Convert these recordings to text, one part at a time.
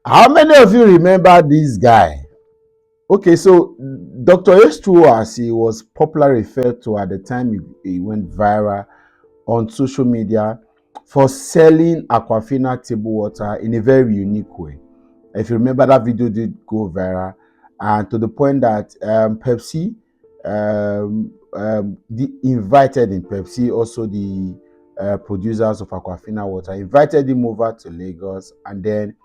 How many of you remember this guy? Okay, so Dr. H2O, as he was popularly referred to at the time he went viral on social media for selling Aquafina table water in a very unique way. If you remember, that video did go viral, and to the point that Pepsi invited in Pepsi, also the producers of Aquafina water, invited him over to Lagos, and then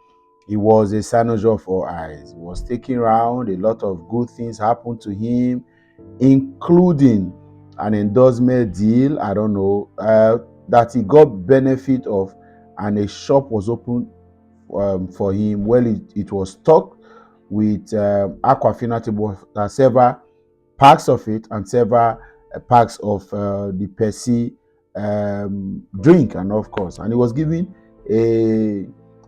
he was a cynosure for eyes. He was taken around. A lot of good things happened to him, including an endorsement deal. I don't know that he got benefit of, and a shop was opened for him. Well, it was stocked with Aquafina table, several packs of it, and several packs of the Percy drink, and of course, and he was given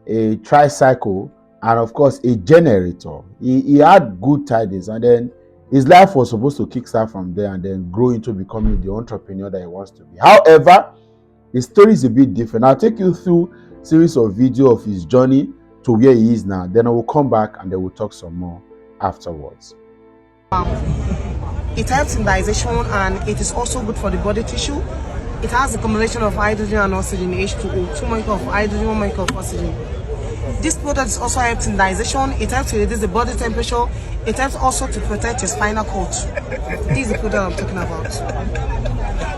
a tricycle and of course a generator. He had good tidings, and then his life was supposed to kickstart from there and then grow into becoming the entrepreneur that he wants to be. However, the story is a bit different. I'll take you through a series of video of his journey to where he is now. Then I will come back and then we'll talk some more afterwards. It helps in digestion and it is also good for the body tissue. It has a combination of hydrogen and oxygen, H2O, 2 molecules of hydrogen, 1 molecule of oxygen. This product is also helps in digestion. It helps to reduce the body temperature. It helps also to protect your spinal cord. This is the product I'm talking about.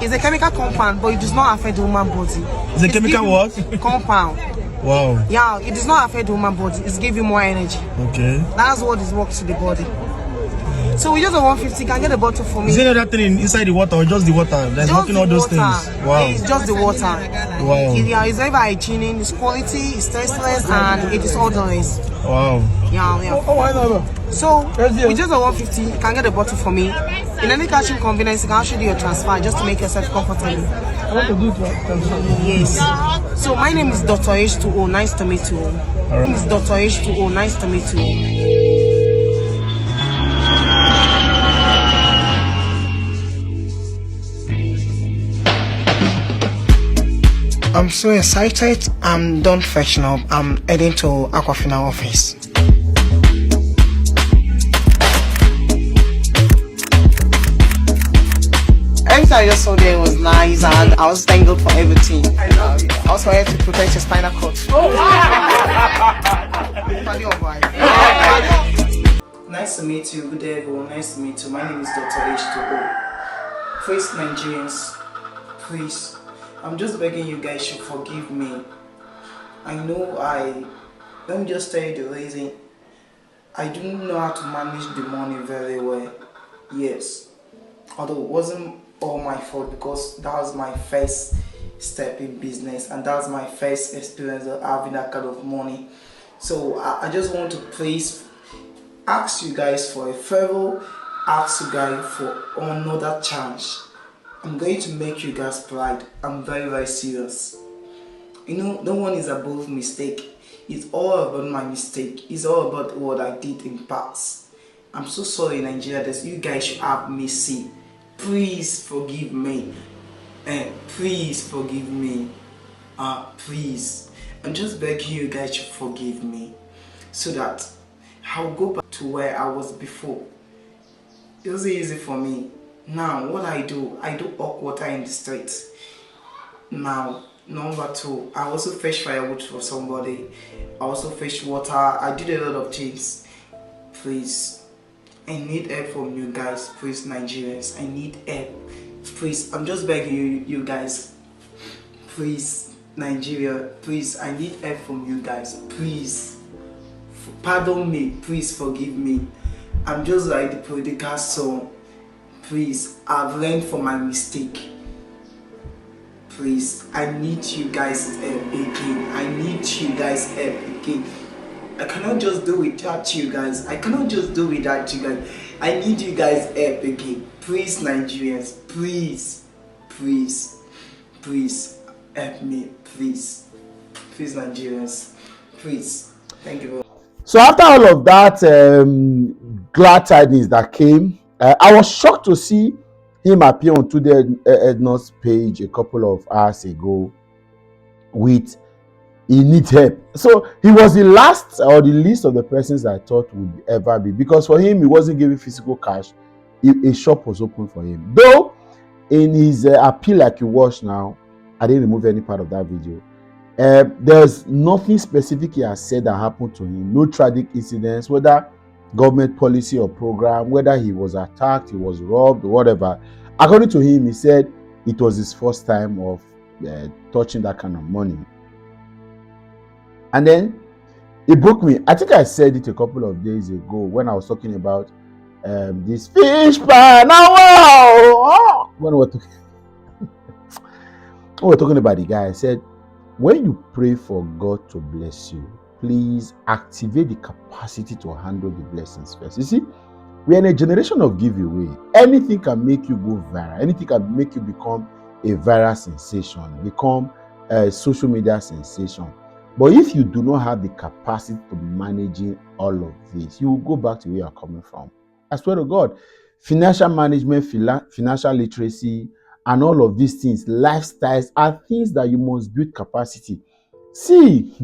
It's a chemical compound, but it does not affect the human body. It's a chemical what? Compound. Wow. Yeah, it does not affect the human body. It's giving you more energy. Okay. That's what it works to the body. So we just a 150, you can get a bottle for me. Is there another thing inside the water or just the water? There's working all those things. Wow. It's just the water. Wow. It's very hygienic, it's quality, it's tasteless, and it is odorless. Wow. Yeah. So with just a 150, you can get a bottle for me. In any catching convenience, you can actually do your transfer just to make yourself comfortable. I want to do transfer. Yes. So my name is Dr. H2O. Nice to meet you. My name is Dr. H2O. Nice to meet you. I'm so excited. I'm done freshen up. I'm heading to Aquafina office. Everything I just saw there was nice and I was thankful for everything. I was here to protect your spinal cord. Nice to meet you. Good day everyone. Nice to meet you. My name is Dr. H2O. Please Nigerians, please. I'm just begging you guys to forgive me. I know let me just tell you the reason. I do know how to manage the money very well. Yes. Although it wasn't all my fault because that was my first step in business and that was my first experience of having that kind of money. So I just want to please ask you guys for a favor, ask you guys for another chance. I'm going to make you guys proud. I'm very, very serious. You know, no one is above mistake. It's all about my mistake. It's all about what I did in the past. I'm so sorry, Nigeria, that you guys should have me see. Please forgive me. Please forgive me. Please. I'm just begging you guys to forgive me so that I'll go back to where I was before. It was easy for me. Now, what I do hot water in the streets. Now, number two, I also fetch firewood for somebody. I also fetch water. I did a lot of things. Please, I need help from you guys. Please, Nigerians, I need help. Please, I'm just begging you guys. Please, Nigeria, please, I need help from you guys. Please, pardon me. Please forgive me. I'm just like the prodigal son. Please, I've learned from my mistake. Please, I need you guys help again. I need you guys help again. I cannot just do without you guys. I cannot just do without you guys. I need you guys help again. Please, Nigerians, please, please, please help me, please. Please, Nigerians, please. Thank you very much. So after all of that glad tidings that came, I was shocked to see him appear on Today Edna's page a couple of hours ago with he needs help. So he was the last or the least of the persons I thought would ever be, because for him, he wasn't giving physical cash. A shop was open for him. Though in his appeal, like you watch now, I didn't remove any part of that video. There's nothing specific he has said that happened to him. No tragic incidents, whether government policy or program, whether he was attacked, he was robbed, or whatever. According to him, he said it was his first time of touching that kind of money. And then it broke me. I think I said it a couple of days ago when I was talking about this fish pan. Wow! When we were talking about the guy, I said, when you pray for God to bless you, please activate the capacity to handle the blessings first. You see, we are in a generation of giveaway. Anything can make you go viral. Anything can make you become a viral sensation, become a social media sensation. But if you do not have the capacity to managing all of this, you will go back to where you are coming from. I swear to God, financial management, financial literacy, and all of these things, lifestyles, are things that you must build capacity. See,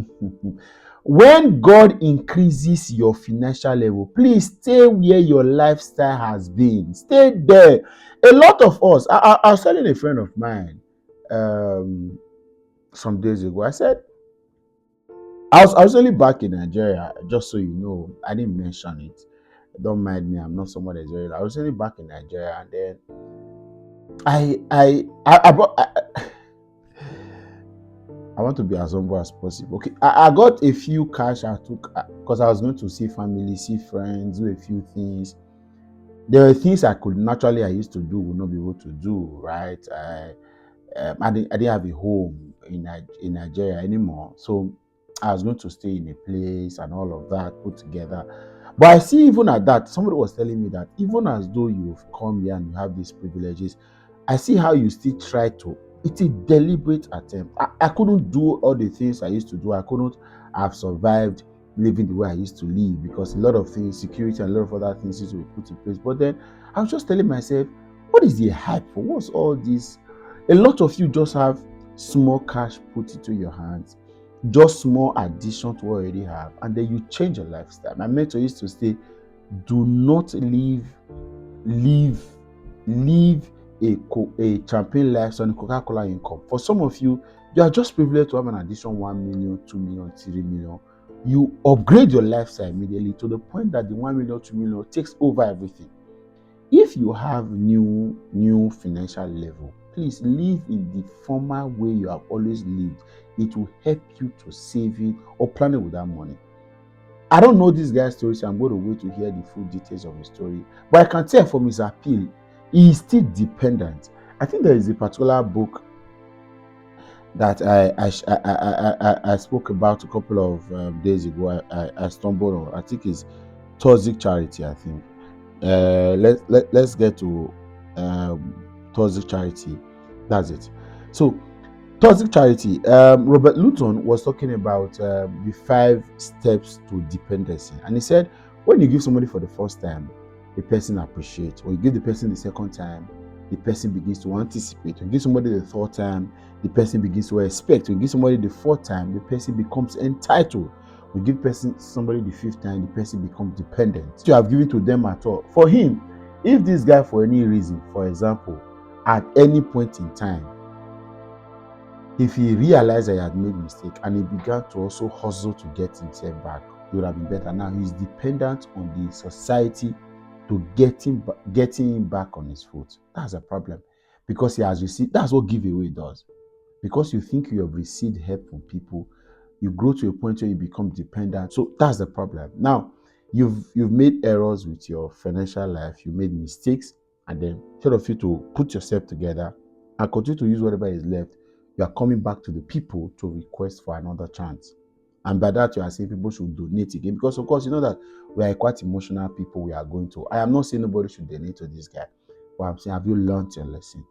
when God increases your financial level, please stay where your lifestyle has been. Stay there. A lot of us, I was telling a friend of mine some days ago, I said, I was only back in Nigeria, just so you know. I didn't mention it. Don't mind me, I'm not someone that's very. I was only back in Nigeria, and then I brought. I want to be as humble as possible. Okay, I got a few cash I took because I was going to see family, see friends, do a few things. There were things I could naturally I used to do, would not be able to do, right? I didn't have a home in Nigeria anymore, so I was going to stay in a place and all of that put together. But I see, even at that, somebody was telling me that even as though you've come here and you have these privileges, I see how you still try to. It's a deliberate attempt. I couldn't do all the things I used to do. I couldn't have survived living the way I used to live because a lot of things, security and a lot of other things used to be put in place. But then I was just telling myself, what is the hype for? What's all this? A lot of you just have small cash put into your hands, just small addition to what you already have, and then you change your lifestyle. My mentor used to say, do not live a champagne lifestyle on Coca-Cola income. For some of you, you are just privileged to have an addition 1 million, 2 million, 3 million. You upgrade your lifestyle immediately to the point that the 1 million, 2 million takes over everything. If you have new financial level, please live in the former way you have always lived. It will help you to save it or plan it with that money. I don't know this guy's story, so I'm going to wait to hear the full details of his story. But I can tell from his appeal, he is still dependent. I think there is a particular book that I spoke about a couple of days ago. I stumbled on. I think it's Toxic Charity. I think. Let's get to Toxic Charity. That's it. So Toxic Charity. Robert Luton was talking about the 5 steps to dependency, and he said when you give somebody for the first time, the person appreciates. When you give the person the second time, the person begins to anticipate. When you give somebody the third time, the person begins to expect. When you give somebody the fourth time, the person becomes entitled. When you give somebody the fifth time, the person becomes dependent. You have given to them at all. For him, if this guy, for any reason, for example, at any point in time, if he realized that he had made a mistake and he began to also hustle to get himself back, it would have been better. Now he's dependent on the society to getting him back on his foot. That's a problem, because he has received. That's what giveaway does. Because you think you have received help from people, you grow to a point where you become dependent. So that's the problem. Now you've made errors with your financial life. You made mistakes, and then instead of you to put yourself together and continue to use whatever is left, you are coming back to the people to request for another chance. And by that, you are saying people should donate again. Because, of course, you know that we are quite emotional people we are going to. I am not saying nobody should donate to this guy. But I'm saying, have you learned your lesson?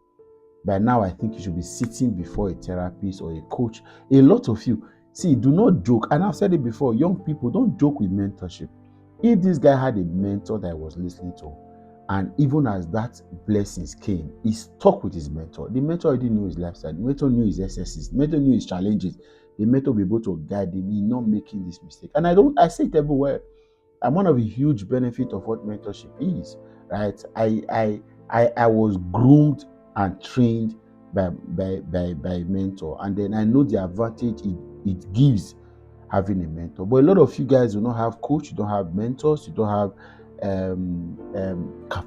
By now, I think you should be sitting before a therapist or a coach. A lot of you, see, do not joke. And I've said it before, young people, don't joke with mentorship. If this guy had a mentor that I was listening to, and even as that blessings came, he stuck with his mentor. The mentor already knew his lifestyle. The mentor knew his excesses. The mentor knew his challenges. the mentor will be able to guide him in not making this mistake. And I say it everywhere. And one of the huge benefits of what mentorship is, right? I was groomed and trained by a mentor, and then I know the advantage it gives having a mentor. But a lot of you guys do not have coach, you don't have mentors, you don't have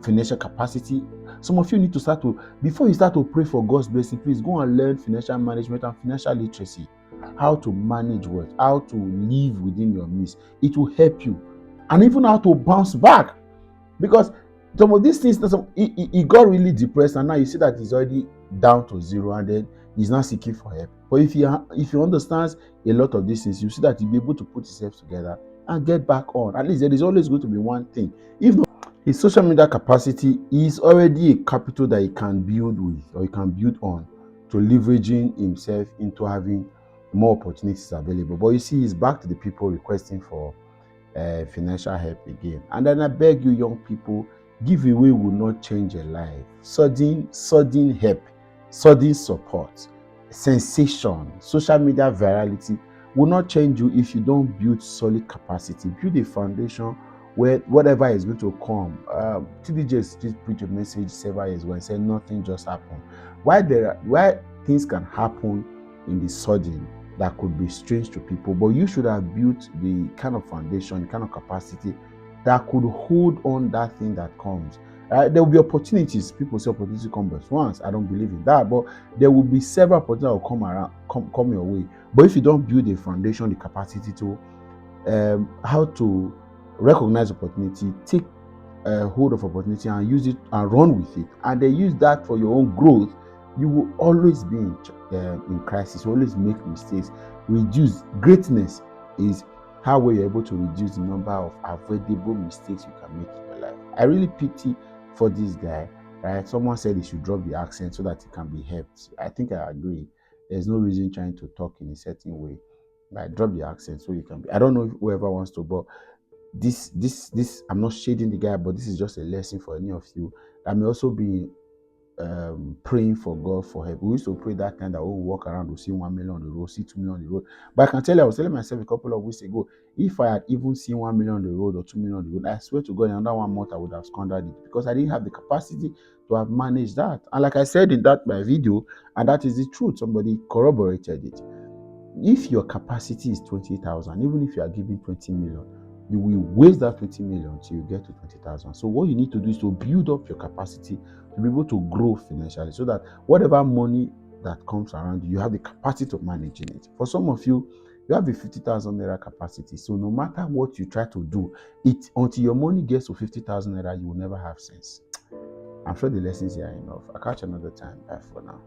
financial capacity. Some of you need to start to, before you start to pray for God's blessing, please go and learn financial management and financial literacy, how to manage wealth, how to live within your means. It will help you, and even how to bounce back, because some of these things, he got really depressed, and now you see that he's already down to zero, and then he's not seeking for help. But if you understand a lot of these things, you see that he'll be able to put himself together and get back on. At least there is always going to be one thing. If not, his social media capacity is already a capital that he can build with, or he can build on, to leveraging himself into having more opportunities available. But you see, he's back to the people requesting for financial help again. And then I beg you, young people, give away will not change your life. Sudden help, sudden support, sensation, social media virality will not change you if you don't build solid capacity. Build a foundation where whatever is going to come. TDJ just preached a message several years ago and said nothing just happened. Why things can happen in the sudden that could be strange to people, but you should have built the kind of foundation, the kind of capacity that could hold on that thing that comes. There will be opportunities. People say opportunity comes but once. I don't believe in that, but there will be several opportunities that will come your way. But if you don't build a foundation, the capacity to how to recognize opportunity, take hold of opportunity and use it and run with it, and then use that for your own growth, you will always be in crisis. You always make mistakes. Reduce greatness is how you're able to reduce the number of avoidable mistakes you can make in your life. I really pity for this guy, right? Someone said he should drop the accent so that he can be helped. I think I agree. There's no reason trying to talk in a certain way. Like, drop the accent so you can be. I don't know if whoever wants to, but this I'm not shading the guy, but this is just a lesson for any of you. I may also be praying for God for help. We used to pray that time that we walk around, we see 1 million on the road, see 2 million on the road. But I can tell you, I was telling myself a couple of weeks ago, if I had even seen 1 million on the road or 2 million on the road, I swear to God, in another 1 month I would have squandered it, because I didn't have the capacity to have managed that. And like I said in that my video, and that is the truth, somebody corroborated it. If your capacity is 20,000, even if you are giving 20 million, you will waste that 20 million till you get to 20,000. So what you need to do is to build up your capacity to be able to grow financially, so that whatever money that comes around you, you have the capacity of managing it. For some of you, you have a 50,000 naira capacity. So no matter what you try to do, it until your money gets to 50,000 naira, you will never have sense. I'm sure the lessons here are enough. I'll catch you another time. Bye for now.